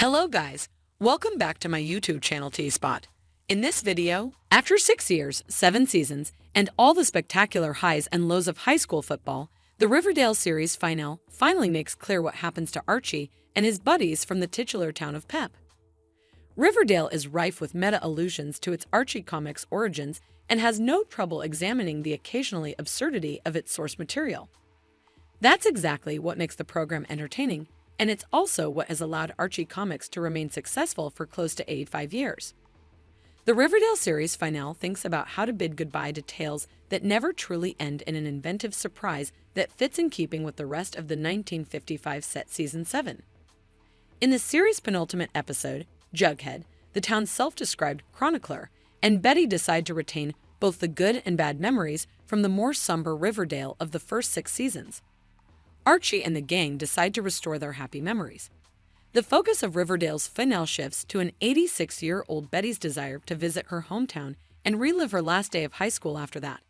Hello guys, welcome back to my YouTube channel T-Spot. In this video, after 6 years, 7 seasons, and all the spectacular highs and lows of high school football, the Riverdale series finally makes clear what happens to Archie and his buddies from the titular town of Pep. Riverdale is rife with meta-allusions to its Archie comics origins and has no trouble examining the occasionally absurdity of its source material. That's exactly what makes the program entertaining, and it's also what has allowed Archie comics to remain successful for close to 85 years. The Riverdale series finale thinks about how to bid goodbye to tales that never truly end in an inventive surprise that fits in keeping with the rest of the 1955 set Season 7. In the series' penultimate episode, Jughead, the town's self-described chronicler, and Betty decide to retain both the good and bad memories from the more somber Riverdale of the first 6 seasons. Archie and the gang decide to restore their happy memories. The focus of Riverdale's finale shifts to an 86-year-old Betty's desire to visit her hometown and relive her last day of high school after that.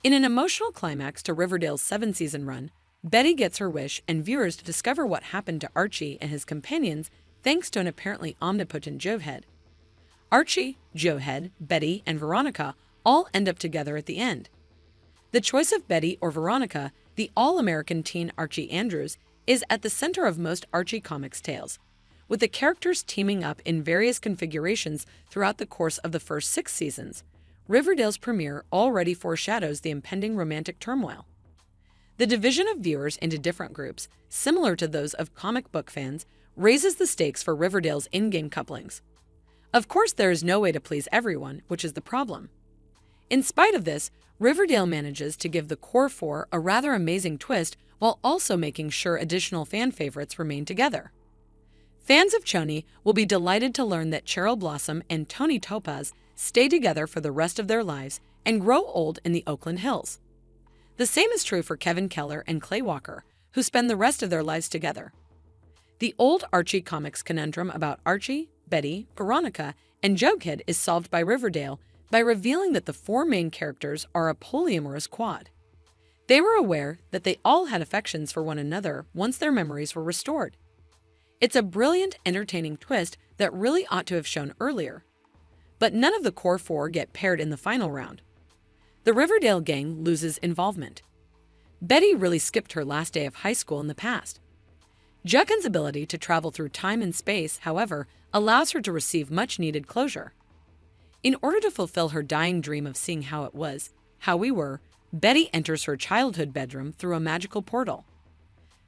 In an emotional climax to Riverdale's 7-season run, Betty gets her wish and viewers discover what happened to Archie and his companions thanks to an apparently omnipotent Jughead. Archie, Jughead, Betty, and Veronica all end up together at the end. The choice of Betty or Veronica, the all-American teen Archie Andrews, is at the center of most Archie comics tales, with the characters teaming up in various configurations throughout the course of the first 6 seasons. Riverdale's premiere already foreshadows the impending romantic turmoil. The division of viewers into different groups, similar to those of comic book fans, raises the stakes for Riverdale's in-game couplings. Of course, there is no way to please everyone, which is the problem. In spite of this, Riverdale manages to give the core 4 a rather amazing twist while also making sure additional fan favorites remain together. Fans of Choni will be delighted to learn that Cheryl Blossom and Tony Topaz stay together for the rest of their lives and grow old in the Oakland Hills. The same is true for Kevin Keller and Clay Walker, who spend the rest of their lives together. The old Archie comics conundrum about Archie, Betty, Veronica, and Jughead is solved by Riverdale by revealing that the 4 main characters are a polyamorous quad. They were aware that they all had affections for one another once their memories were restored. It's a brilliant, entertaining twist that really ought to have shown earlier. But none of the core 4 get paired in the final round. The Riverdale gang loses involvement. Betty really skipped her last day of high school in the past. Jughead's ability to travel through time and space, however, allows her to receive much-needed closure. In order to fulfill her dying dream of seeing how it was, how we were, Betty enters her childhood bedroom through a magical portal.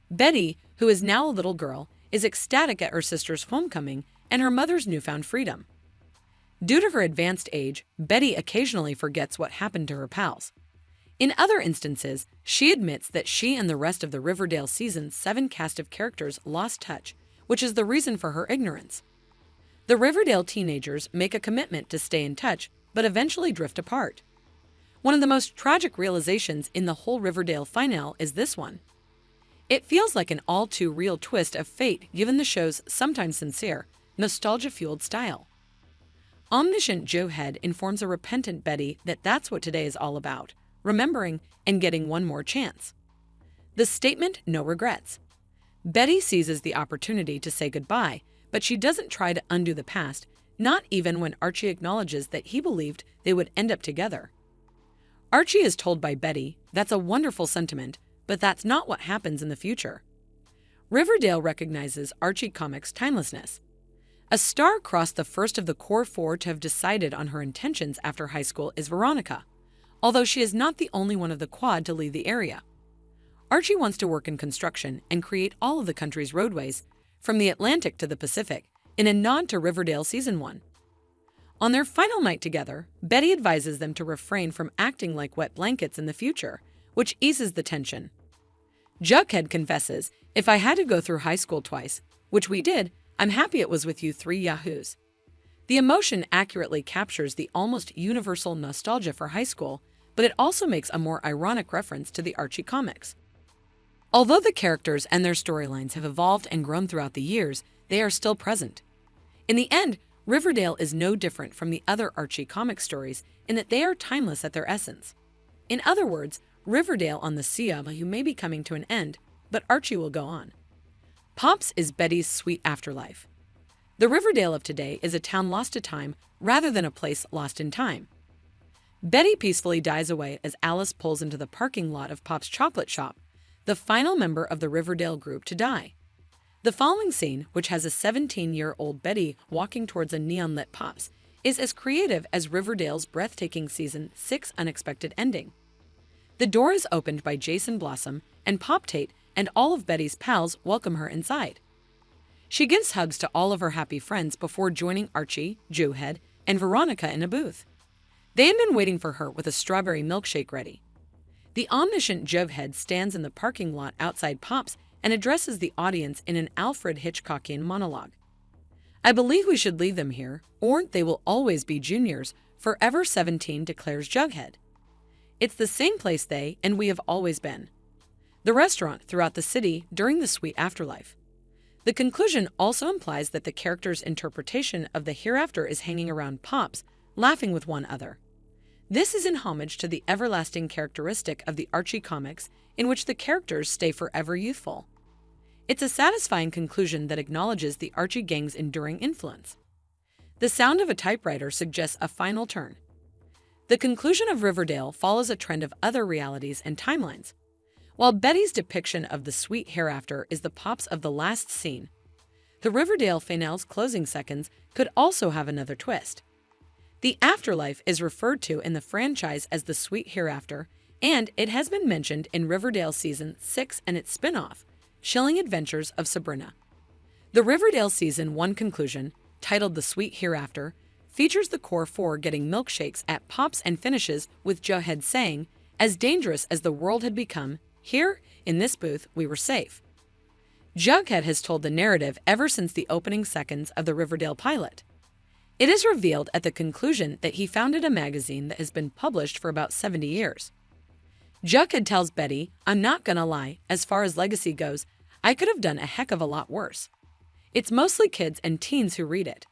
Betty, who is now a little girl, is ecstatic at her sister's homecoming and her mother's newfound freedom. Due to her advanced age, Betty occasionally forgets what happened to her pals. In other instances, she admits that she and the rest of the Riverdale Season 7 cast of characters lost touch, which is the reason for her ignorance. The Riverdale teenagers make a commitment to stay in touch, but eventually drift apart. One of the most tragic realizations in the whole Riverdale finale is this one. It feels like an all-too-real twist of fate given the show's sometimes sincere, nostalgia-fueled style. Omniscient Jughead informs a repentant Betty that that's what today is all about, remembering and getting one more chance. The statement, "no regrets." Betty seizes the opportunity to say goodbye, but she doesn't try to undo the past, not even when Archie acknowledges that he believed they would end up together. Archie is told by Betty, "That's a wonderful sentiment, but that's not what happens in the future." Riverdale recognizes Archie comics' timelessness. A star-crossed the first of the core 4 to have decided on her intentions after high school is Veronica, although she is not the only one of the quad to leave the area. Archie wants to work in construction and create all of the country's roadways, from the Atlantic to the Pacific, in a nod to Riverdale Season 1. On their final night together, Betty advises them to refrain from acting like wet blankets in the future, which eases the tension. Jughead confesses, "If I had to go through high school twice, which we did, I'm happy it was with you 3 yahoos." The emotion accurately captures the almost universal nostalgia for high school, but it also makes a more ironic reference to the Archie comics. Although the characters and their storylines have evolved and grown throughout the years, they are still present. In the end, Riverdale is no different from the other Archie comic stories in that they are timeless at their essence. In other words, Riverdale on the sea may be coming to an end, but Archie will go on. Pops is Betty's sweet afterlife. The Riverdale of today is a town lost to time rather than a place lost in time. Betty peacefully dies away as Alice pulls into the parking lot of Pop's chocolate shop, the final member of the Riverdale group to die. The following scene, which has a 17-year-old Betty walking towards a neon-lit Pops, is as creative as Riverdale's breathtaking Season 6 unexpected ending. The door is opened by Jason Blossom, and Pop Tate and all of Betty's pals welcome her inside. She gives hugs to all of her happy friends before joining Archie, Jughead, and Veronica in a booth. They had been waiting for her with a strawberry milkshake ready. The omniscient Jughead stands in the parking lot outside Pop's and addresses the audience in an Alfred Hitchcockian monologue. "I believe we should leave them here, or they will always be juniors, forever 17, declares Jughead. It's the same place they and we have always been. The restaurant throughout the city during the sweet afterlife. The conclusion also implies that the character's interpretation of the hereafter is hanging around Pops, laughing with one another. This is in homage to the everlasting characteristic of the Archie comics in which the characters stay forever youthful. It's a satisfying conclusion that acknowledges the Archie gang's enduring influence. The sound of a typewriter suggests a final turn. The conclusion of Riverdale follows a trend of other realities and timelines. While Betty's depiction of the sweet hereafter is the Pops of the last scene, the Riverdale finale's closing seconds could also have another twist. The afterlife is referred to in the franchise as the sweet hereafter, and it has been mentioned in Riverdale Season 6 and its spin-off, Chilling Adventures of Sabrina. The Riverdale Season 1 conclusion, titled The Sweet Hereafter, features the core four getting milkshakes at Pops and finishes with Jughead saying, "As dangerous as the world had become, here, in this booth, we were safe." Jughead has told the narrative ever since the opening seconds of the Riverdale pilot. It is revealed at the conclusion that he founded a magazine that has been published for about 70 years. Jughead tells Betty, "I'm not gonna lie, as far as legacy goes, I could have done a heck of a lot worse." It's mostly kids and teens who read it.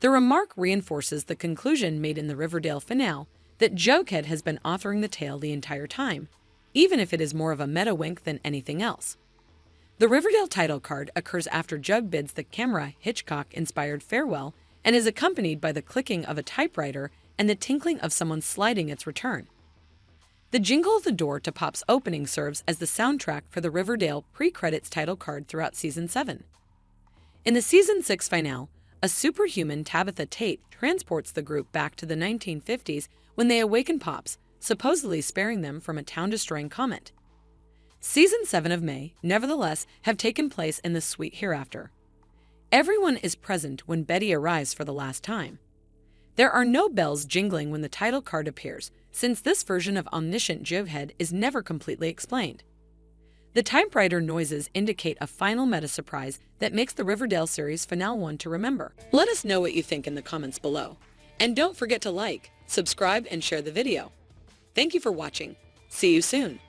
The remark reinforces the conclusion made in the Riverdale finale that Jughead has been authoring the tale the entire time, even if it is more of a meta wink than anything else. The Riverdale title card occurs after Jug bids the camera Hitchcock-inspired farewell and is accompanied by the clicking of a typewriter and the tinkling of someone sliding its return. The jingle of the door to Pop's opening serves as the soundtrack for the Riverdale pre-credits title card throughout Season 7. In the Season 6 finale, a superhuman Tabitha Tate transports the group back to the 1950s when they awaken Pops, supposedly sparing them from a town-destroying comet. Season 7 of May, nevertheless, have taken place in the sweet hereafter. Everyone is present when Betty arrives for the last time. There are no bells jingling when the title card appears, since this version of omniscient Jughead is never completely explained. The typewriter noises indicate a final meta surprise that makes the Riverdale series finale one to remember. Let us know what you think in the comments below. And don't forget to like, subscribe, and share the video. Thank you for watching. See you soon.